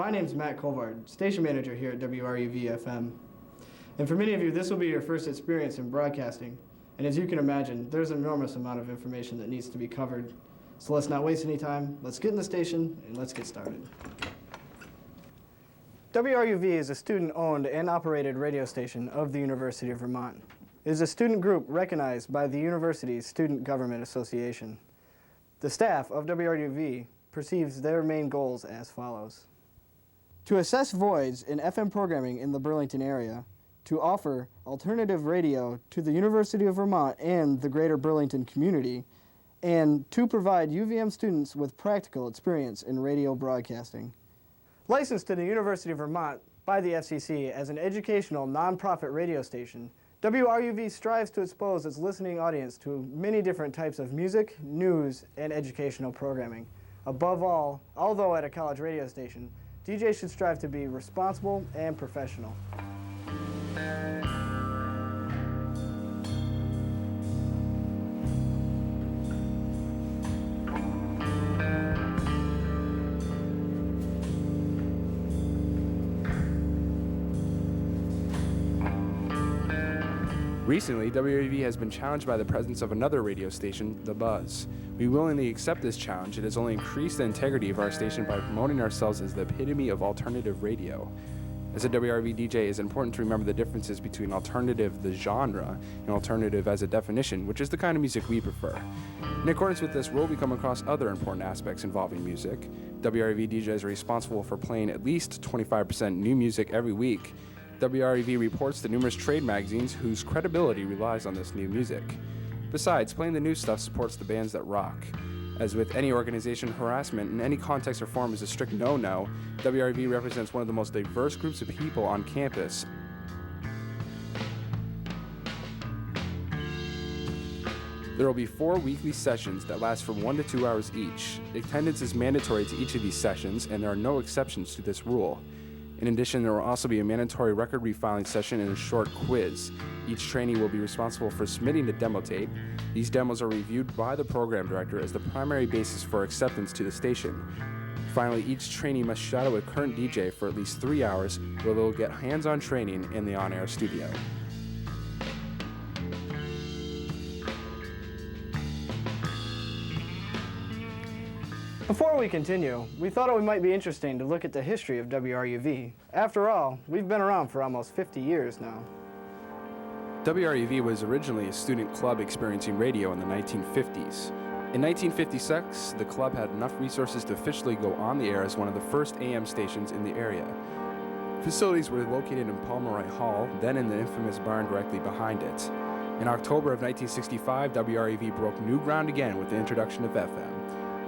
my name's Matt Colvard, station manager here at WRUV FM. And for many of you, this will be your first experience in broadcasting. And as you can imagine, there's an enormous amount of information that needs to be covered. So let's not waste any time. Let's get in the station and let's get started. WRUV is a student-owned and operated radio station of the University of Vermont. It is a student group recognized by the university's Student Government Association. The staff of WRUV perceives their main goals as follows: to assess voids in FM programming in the Burlington area, to offer alternative radio to the University of Vermont and the greater Burlington community, and to provide UVM students with practical experience in radio broadcasting. Licensed to the University of Vermont by the FCC as an educational, nonprofit radio station, WRUV strives to expose its listening audience to many different types of music, news, and educational programming. Above all, although at a college radio station, DJs should strive to be responsible and professional. Recently, WRUV has been challenged by the presence of another radio station, The Buzz. We willingly accept this challenge. It has only increased the integrity of our station by promoting ourselves as the epitome of alternative radio. As a WRUV DJ, it is important to remember the differences between alternative, the genre, and alternative as a definition, which is the kind of music we prefer. In accordance with this rule, we come across other important aspects involving music. WRUV DJs are responsible for playing at least 25% new music every week. WRUV reports to numerous trade magazines whose credibility relies on this new music. Besides, playing the new stuff supports the bands that rock. As with any organization, harassment in any context or form is a strict no-no. WRUV represents one of the most diverse groups of people on campus. There will be 4 weekly sessions that last from 1 to 2 hours each. Attendance is mandatory to each of these sessions, and there are no exceptions to this rule. In addition, there will also be a mandatory record refiling session and a short quiz. Each trainee will be responsible for submitting a demo tape. These demos are reviewed by the program director as the primary basis for acceptance to the station. Finally, each trainee must shadow a current DJ for at least 3 hours, where they will get hands-on training in the on-air studio. Before we continue, we thought it might be interesting to look at the history of WRUV. After all, we've been around for almost 50 years now. WRUV was originally a student club experiencing radio in the 1950s. In 1956, the club had enough resources to officially go on the air as one of the first AM stations in the area. Facilities were located in Pomeroy Hall, then in the infamous barn directly behind it. In October of 1965, WRUV broke new ground again with the introduction of FM.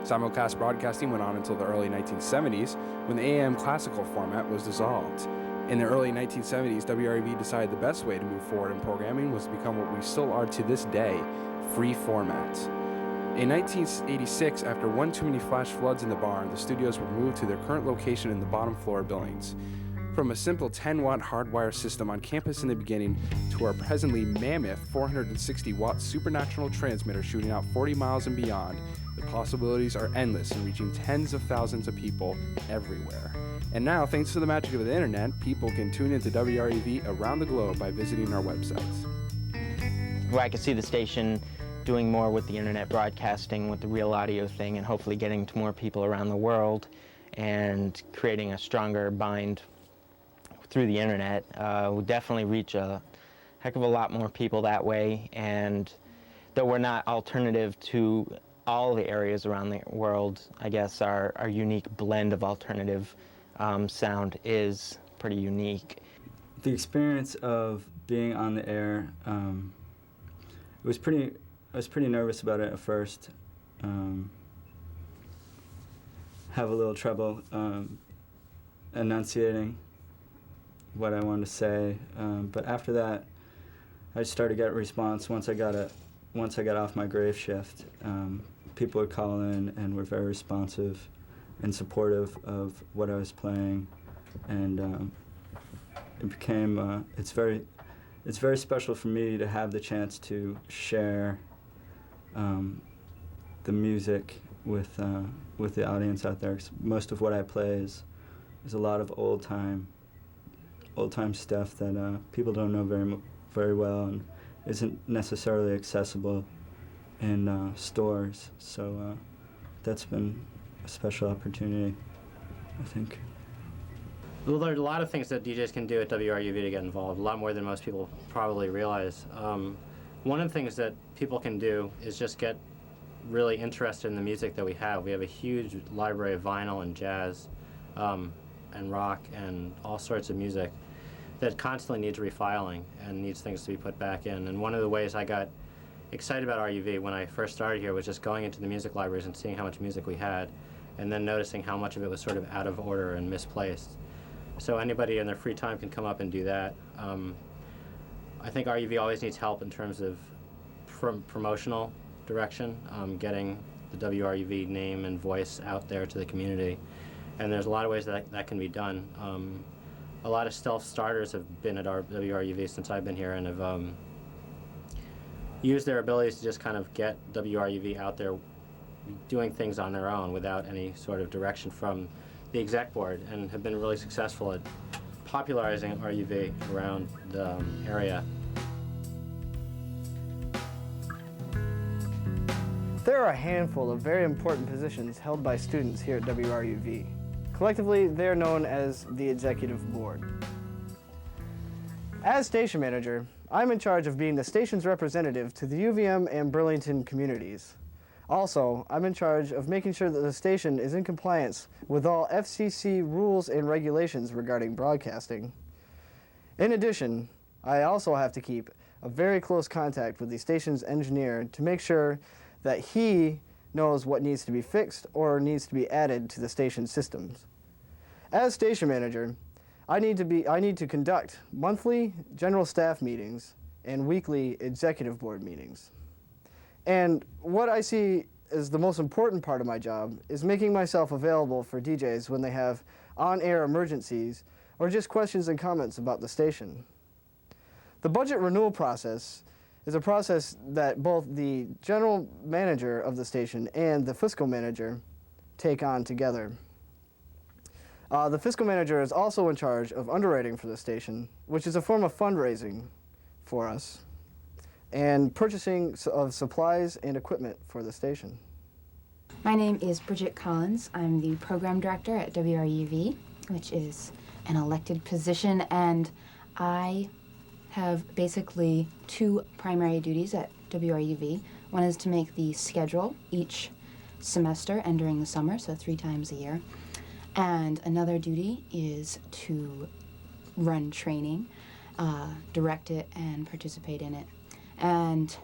Simulcast broadcasting went on until the early 1970s, when the AM classical format was dissolved. In the early 1970s, WRUV decided the best way to move forward in programming was to become what we still are to this day, free format. In 1986, after one too many flash floods in the barn, the studios were moved to their current location in the bottom floor buildings. From a simple 10-watt hardwire system on campus in the beginning to our presently mammoth 460-watt supernatural transmitter shooting out 40 miles and beyond, the possibilities are endless in reaching tens of thousands of people everywhere. And now, thanks to the magic of the internet, people can tune into WRUV around the globe by visiting our websites. Where I could see the station doing more with the internet broadcasting, with the real audio thing, and hopefully getting to more people around the world and creating a stronger bind through the internet. We'll definitely reach a heck of a lot more people that way, and though we're not alternative to all the areas around the world, I guess our unique blend of alternative sound is pretty unique. The experience of being on the air, I was pretty nervous about it at first. Have a little trouble enunciating what I wanted to say, but after that, I started to get a response once I got off my grave shift. People would call in and were very responsive and supportive of what I was playing, and it became it's very special for me to have the chance to share the music with the audience out there. 'Cause most of what I play is is a lot of old time stuff that people don't know very well and isn't necessarily accessible in stores. So that's been a special opportunity, I think. Well, there are a lot of things that DJs can do at WRUV to get involved, a lot more than most people probably realize. One of the things that people can do is just get really interested in the music that we have. We have a huge library of vinyl and jazz and rock and all sorts of music that constantly needs refiling and needs things to be put back in. And one of the ways I got excited about RUV when I first started here was just going into the music libraries and seeing how much music we had, and then noticing how much of it was sort of out of order and misplaced. So anybody in their free time can come up and do that. I think RUV always needs help in terms of promotional direction, getting the WRUV name and voice out there to the community. And there's a lot of ways that can be done. A lot of self-starters have been at our WRUV since I've been here and have used their abilities to just kind of get WRUV out there doing things on their own without any sort of direction from the exec board, and have been really successful at popularizing RUV around the area. There are a handful of very important positions held by students here at WRUV. Collectively, they are known as the Executive Board. As station manager, I'm in charge of being the station's representative to the UVM and Burlington communities. Also, I'm in charge of making sure that the station is in compliance with all FCC rules and regulations regarding broadcasting. In addition, I also have to keep a very close contact with the station's engineer to make sure that he knows what needs to be fixed or needs to be added to the station's systems. As station manager, I need to conduct monthly general staff meetings and weekly executive board meetings. And what I see as the most important part of my job is making myself available for DJs when they have on-air emergencies or just questions and comments about the station. The budget renewal process is a process that both the general manager of the station and the fiscal manager take on together. The fiscal manager is also in charge of underwriting for the station, which is a form of fundraising for us, and purchasing of supplies and equipment for the station. My name is Bridget Collins. I'm the program director at WRUV, which is an elected position, and I have basically two primary duties at WRUV. One is to make the schedule each semester and during the summer, so 3 times a year. And another duty is to run training, direct it, and participate in it. And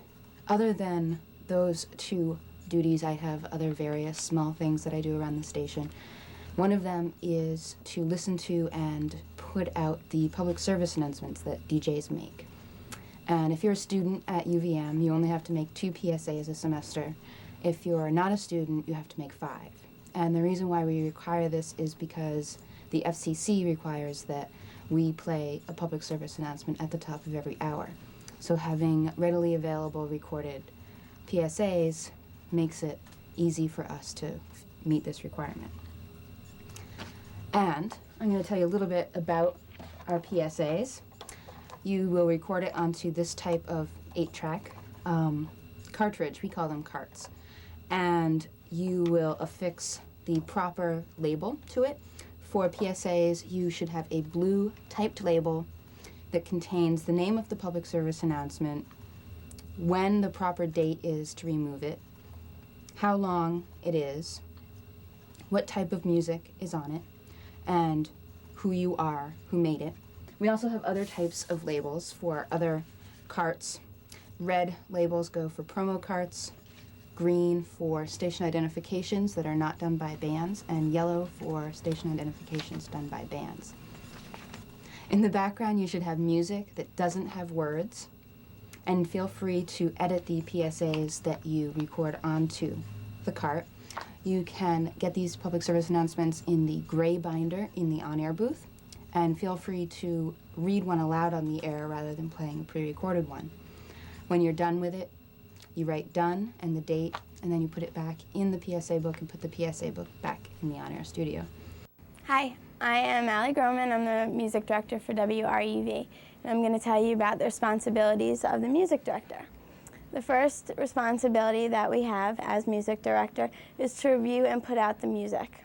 other than those two duties, I have other various small things that I do around the station. One of them is to listen to and put out the public service announcements that DJs make. And if you're a student at UVM, you only have to make 2 PSAs a semester. If you're not a student, you have to make 5. And the reason why we require this is because the FCC requires that we play a public service announcement at the top of every hour. So having readily available recorded PSAs makes it easy for us to meet this requirement. And I'm going to tell you a little bit about our PSAs. You will record it onto this type of 8-track cartridge. We call them carts. And you will affix the proper label to it. For PSAs, you should have a blue typed label that contains the name of the public service announcement, when the proper date is to remove it, how long it is, what type of music is on it, and who you are, who made it. We also have other types of labels for other carts. Red labels go for promo carts, green for station identifications that are not done by bands, and yellow for station identifications done by bands. In the background, you should have music that doesn't have words, and feel free to edit the PSAs that you record onto the cart. You can get these public service announcements in the gray binder in the on-air booth, and feel free to read one aloud on the air rather than playing a pre-recorded one. When you're done with it, you write done and the date, and then you put it back in the PSA book and put the PSA book back in the on-air studio. Hi, I am Allie Groman. I'm the music director for WRUV, and I'm going to tell you about the responsibilities of the music director. The first responsibility that we have as music director is to review and put out the music.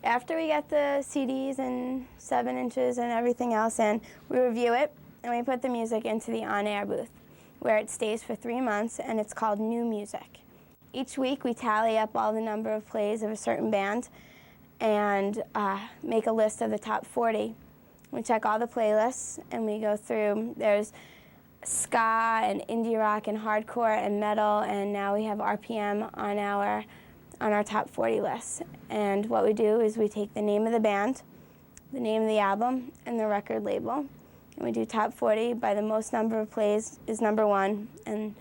After we get the CDs and 7 inches and everything else in, we review it and we put the music into the on-air booth, where it stays for 3 months, and it's called new music. Each week we tally up all the number of plays of a certain band and make a list of the top 40. We check all the playlists and we go through. There's ska and indie rock and hardcore and metal, and now we have RPM on our top 40 list. And what we do is we take the name of the band, the name of the album, and the record label, and we do top 40 by the most number of plays is number 1, and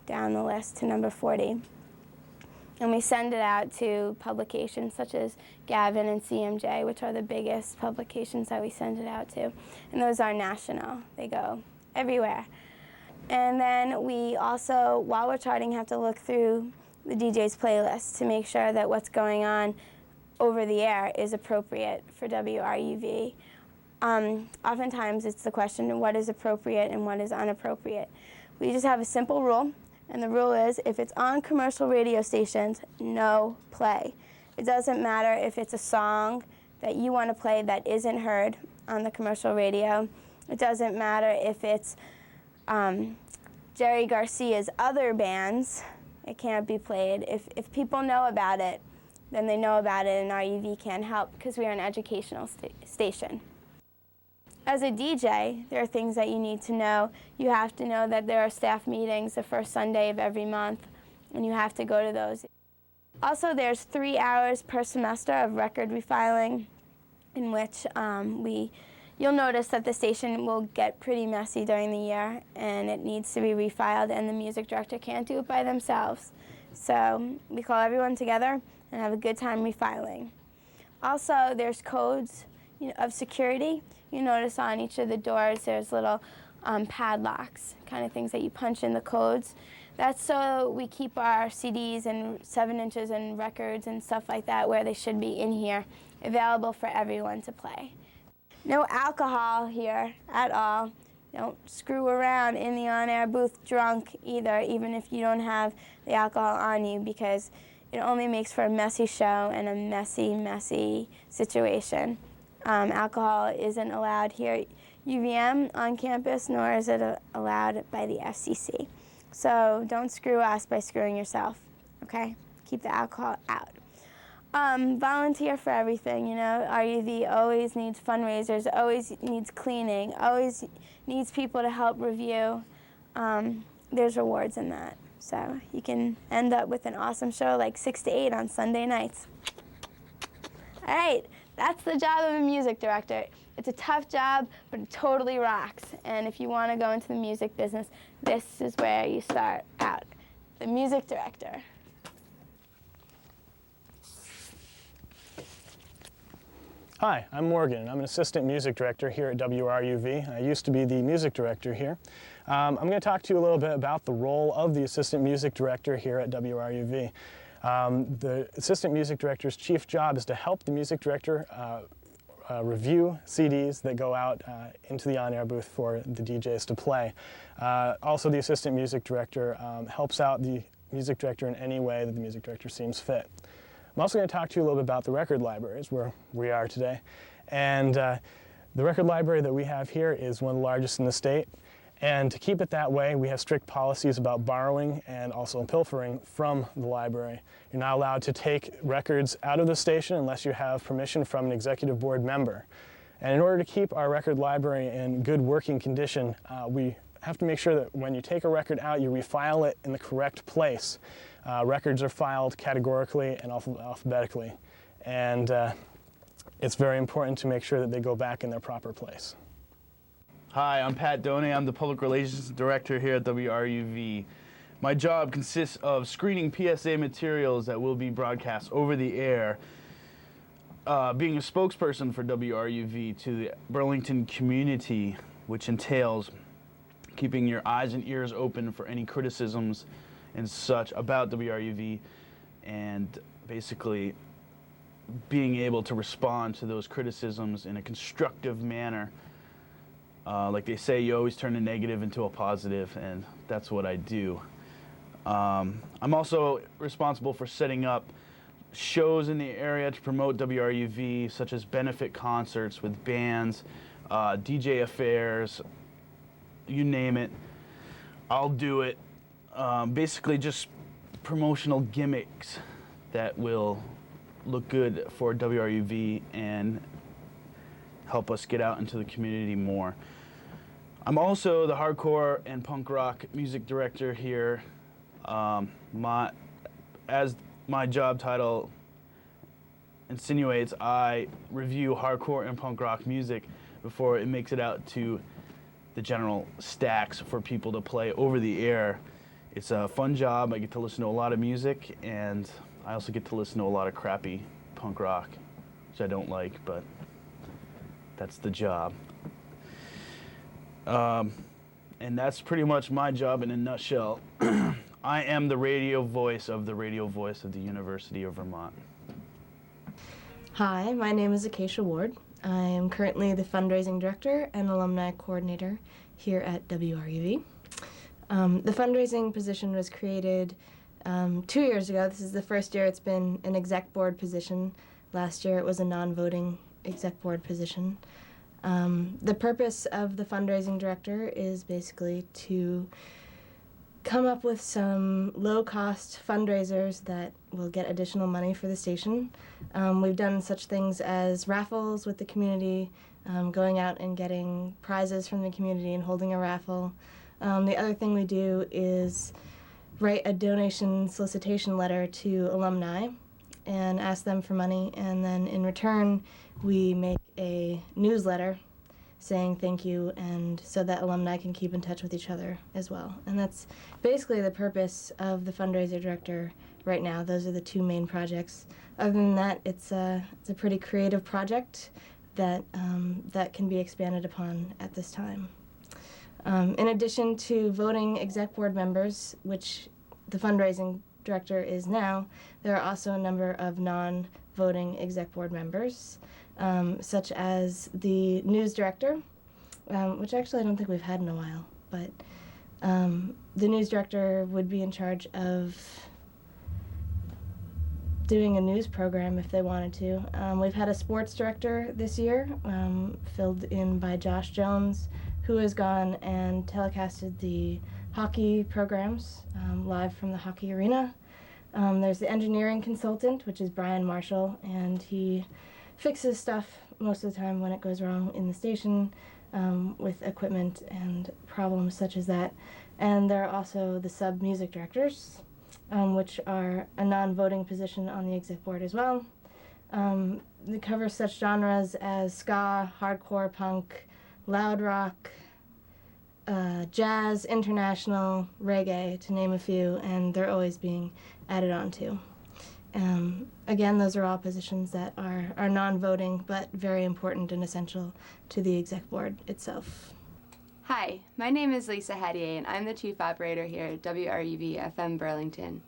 down the list to number 40. And we send it out to publications such as Gavin and CMJ, which are the biggest publications that we send it out to. And those are national. They go everywhere. And then we also, while we're charting, have to look through the DJ's playlist to make sure that what's going on over the air is appropriate for WRUV. Oftentimes it's the question of what is appropriate and what is inappropriate. We just have a simple rule. And the rule is, if it's on commercial radio stations, no play. It doesn't matter if it's a song that you want to play that isn't heard on the commercial radio. It doesn't matter if it's Jerry Garcia's other bands. It can't be played. If people know about it, then they know about it, and RUV can help because we are an educational station. As a DJ, there are things that you need to know. You have to know that there are staff meetings the first Sunday of every month, and you have to go to those. Also, there's 3 hours per semester of record refiling, in which you'll notice that the station will get pretty messy during the year, and it needs to be refiled, and the music director can't do it by themselves. So we call everyone together and have a good time refiling. Also, there's codes of security. You notice on each of the doors there's little padlocks, kind of things that you punch in the codes. That's so we keep our CDs and 7 inches and records and stuff like that where they should be in here, available for everyone to play. No alcohol here at all. Don't screw around in the on-air booth drunk either, even if you don't have the alcohol on you, because it only makes for a messy show and a messy situation. Alcohol isn't allowed here at UVM on campus, nor is it allowed by the FCC. So don't screw us by screwing yourself, okay? Keep the alcohol out. Volunteer for everything, RUV always needs fundraisers, always needs cleaning, always needs people to help review. There's rewards in that. So you can end up with an awesome show like 6 to 8 on Sunday nights. All right. That's the job of a music director. It's a tough job, but it totally rocks. And if you want to go into the music business, this is where you start out. The music director. Hi, I'm Morgan. I'm an assistant music director here at WRUV. I used to be the music director here. I'm going to talk to you a little bit about the role of the assistant music director here at WRUV. The assistant music director's chief job is to help the music director review CDs that go out into the on-air booth for the DJs to play. Also, the assistant music director helps out the music director in any way that the music director seems fit. I'm also going to talk to you a little bit about the record libraries, where we are today. And the record library that we have here is one of the largest in the state. And to keep it that way, we have strict policies about borrowing and also pilfering from the library. You're not allowed to take records out of the station unless you have permission from an executive board member. And in order to keep our record library in good working condition, we have to make sure that when you take a record out, you refile it in the correct place. Records are filed categorically and alphabetically. And it's very important to make sure that they go back in their proper place. Hi, I'm Pat Doney. I'm the Public Relations Director here at WRUV. My job consists of screening PSA materials that will be broadcast over the air, being a spokesperson for WRUV to the Burlington community, which entails keeping your eyes and ears open for any criticisms and such about WRUV, and basically being able to respond to those criticisms in a constructive manner. Like they say, you always turn a negative into a positive, and that's what I do. I'm also responsible for setting up shows in the area to promote WRUV, such as benefit concerts with bands, DJ affairs, you name it, I'll do it. Basically just promotional gimmicks that will look good for WRUV and help us get out into the community more. I'm also the hardcore and punk rock music director here. As my job title insinuates, I review hardcore and punk rock music before it makes it out to the general stacks for people to play over the air. It's a fun job. I get to listen to a lot of music, and I also get to listen to a lot of crappy punk rock, which I don't like, but that's the job. And that's pretty much my job in a nutshell. I am the radio voice of the University of Vermont. Hi, my name is Acacia Ward. I am currently the fundraising director and alumni coordinator here at WRUV. The fundraising position was created 2 years ago. This is the first year it's been an exec board position. Last year it was a non-voting exec board position. The purpose of the fundraising director is basically to come up with some low-cost fundraisers that will get additional money for the station. We've done such things as raffles with the community, going out and getting prizes from the community and holding a raffle. The other thing we do is write a donation solicitation letter to alumni and ask them for money, and then in return we make a newsletter saying thank you, and so that alumni can keep in touch with each other as well. And that's basically the purpose of the fundraiser director right now. Those are the two main projects. Other than that, it's a pretty creative project that that can be expanded upon at this time. In addition to voting exec board members, which the fundraising director is now, there are also a number of non-voting exec board members, such as the news director, which actually I don't think we've had in a while, but the news director would be in charge of doing a news program if they wanted to. We've had a sports director this year, filled in by Josh Jones, who has gone and telecasted the hockey programs live from the hockey arena. There's the engineering consultant, which is Brian Marshall, and he fixes stuff most of the time when it goes wrong in the station with equipment and problems such as that. And there are also the sub-music directors, which are a non-voting position on the exec board as well. They cover such genres as ska, hardcore punk, loud rock, jazz, international, reggae, to name a few, and they're always being added on to. Again, those are all positions that are non-voting, but very important and essential to the exec board itself. Hi, my name is Lisa Hadier, and I'm the Chief Operator here at WRUV FM Burlington.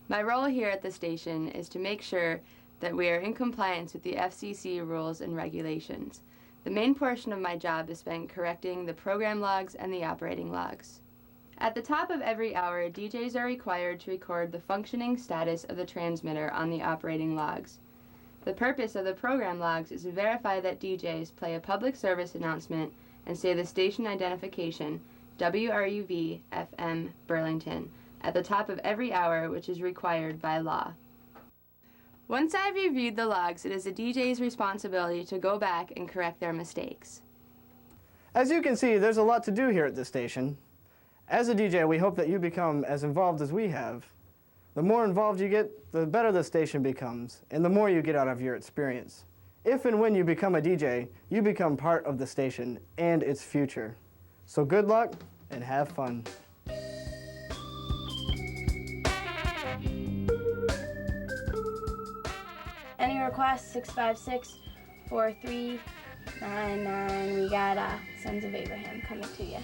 My role here at the station is to make sure that we are in compliance with the FCC rules and regulations. The main portion of my job is spent correcting the program logs and the operating logs. At the top of every hour, DJs are required to record the functioning status of the transmitter on the operating logs. The purpose of the program logs is to verify that DJs play a public service announcement and say the station identification, WRUV FM Burlington, at the top of every hour, which is required by law. Once I've reviewed the logs, it is the DJ's responsibility to go back and correct their mistakes. As you can see, there's a lot to do here at this station. As a DJ, we hope that you become as involved as we have. The more involved you get, the better the station becomes, and the more you get out of your experience. If and when you become a DJ, you become part of the station and its future. So good luck and have fun. Any requests? 656-4399. We got Sons of Abraham coming to you.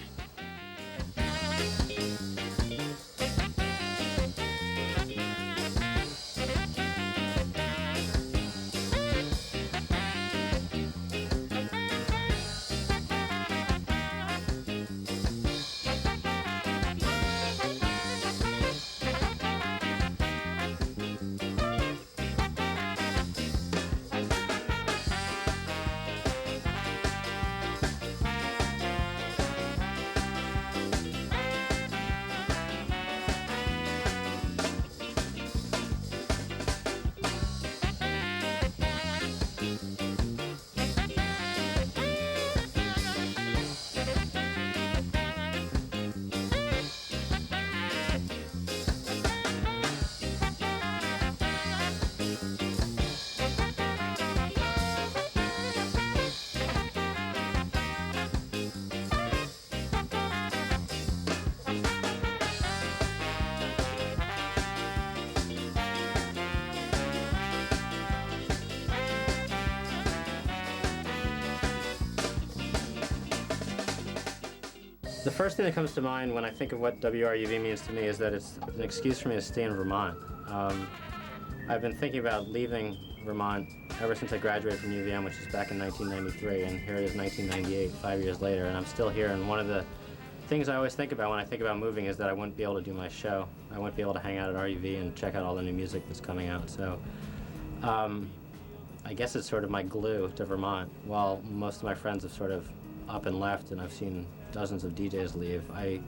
The first thing that comes to mind when I think of what WRUV means to me is that it's an excuse for me to stay in Vermont. I've been thinking about leaving Vermont ever since I graduated from UVM, which is back in 1993, and here it is 1998, 5 years later, and I'm still here. And one of the things I always think about when I think about moving is that I wouldn't be able to do my show. I wouldn't be able to hang out at RUV and check out all the new music that's coming out. So I guess it's sort of my glue to Vermont. While most of my friends have sort of up and left, and I've seen dozens of DJs leave, I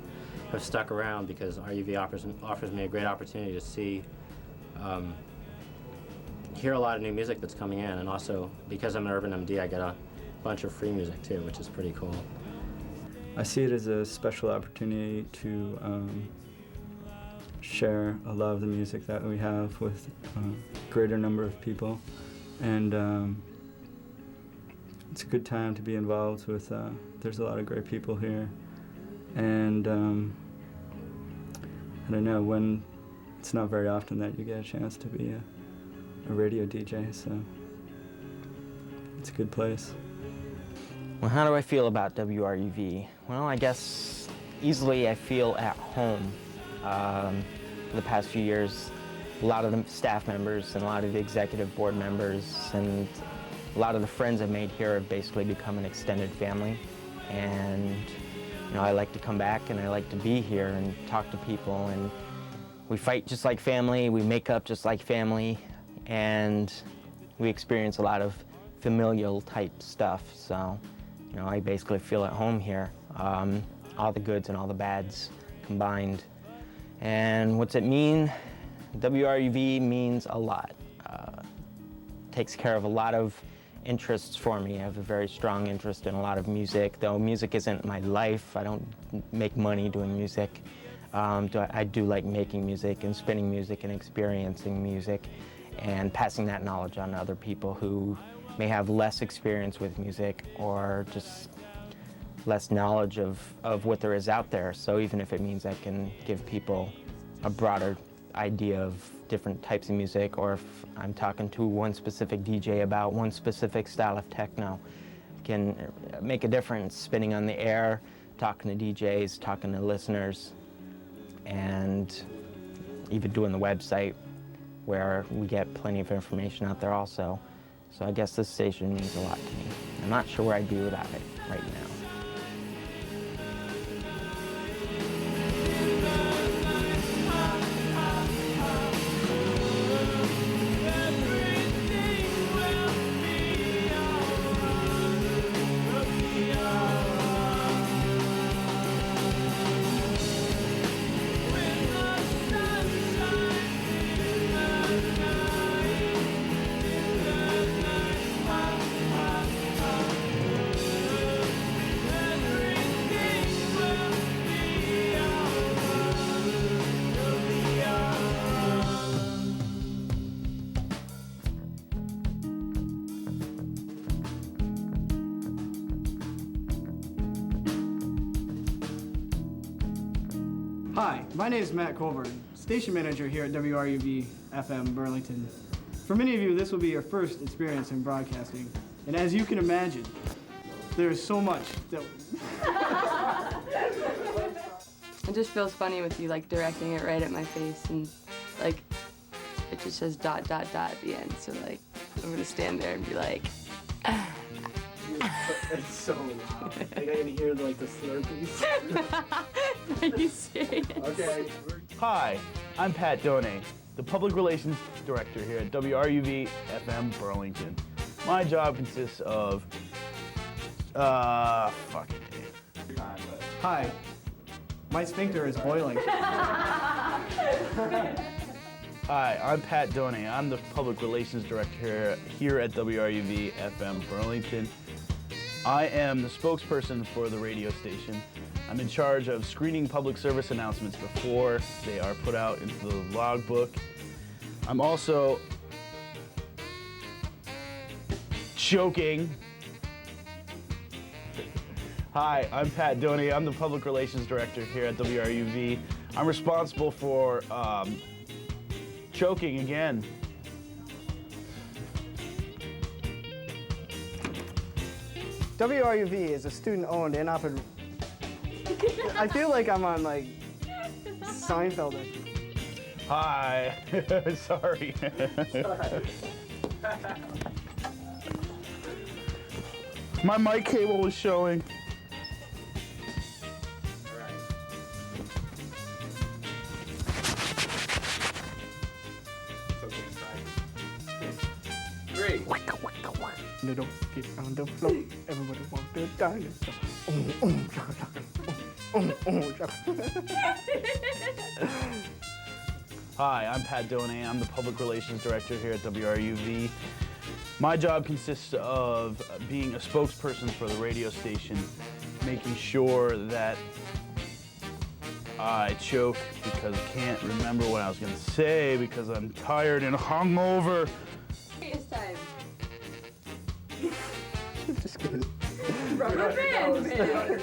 have stuck around because RUV offers me a great opportunity to see, hear a lot of new music that's coming in, and also because I'm an urban MD, I get a bunch of free music too, which is pretty cool. I see it as a special opportunity to share a lot of the music that we have with a greater number of people, and it's a good time to be involved with, there's a lot of great people here, and I don't know, it's not very often that you get a chance to be a radio DJ, so it's a good place. Well, how do I feel about WRUV? Well, I guess easily I feel at home. For the past few years, a lot of the staff members and a lot of the executive board members and a lot of the friends I've made here have basically become an extended family. And I like to come back and I like to be here and talk to people, and we fight just like family, we make up just like family, and we experience a lot of familial type stuff. So, I basically feel at home here. All the goods and all the bads combined. And what's it mean? WRUV means a lot. Takes care of a lot of interests for me. I have a very strong interest in a lot of music, though music isn't my life. I don't make money doing music. I do like making music and spinning music and experiencing music and passing that knowledge on to other people who may have less experience with music or just less knowledge of what there is out there. So even if it means I can give people a broader idea of different types of music, or if I'm talking to one specific DJ about one specific style of techno, can make a difference spinning on the air, talking to DJs, talking to listeners, and even doing the website where we get plenty of information out there also. So I guess this station means a lot to me. I'm not sure where I'd be without it right now. Hi, my name is Matt Colburn, station manager here at WRUV FM Burlington. For many of you, this will be your first experience in broadcasting. And as you can imagine, there's so much that... It just feels funny with you directing it right at my face, and it just says ... at the end. So I'm gonna stand there and be like, It's so loud. I can hear the slurpees. Are you serious? Okay. Hi, I'm Pat Donay, the Public Relations Director here at WRUV FM Burlington. My job consists of, Hi, my sphincter is boiling. Hi, I'm Pat Donay. I'm the Public Relations Director here at WRUV FM Burlington. I am the spokesperson for the radio station. I'm in charge of screening public service announcements before they are put out into the logbook. I'm also joking. Hi, I'm Pat Donay. I'm the Public Relations Director here at WRUV. I'm responsible for choking again. WRUV is a student-owned and operated... I feel like I'm on like Seinfeld. Hi. Sorry. My mic cable was showing. Three. Little get on the floor. Everybody want to dinosaur. Hi, I'm Pat Donay. I'm the Public Relations Director here at WRUV. My job consists of being a spokesperson for the radio station, making sure that I choke because I can't remember what I was going to say because I'm tired and hungover. It's time. Just kidding. Rubber band man.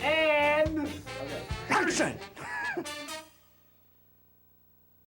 And action!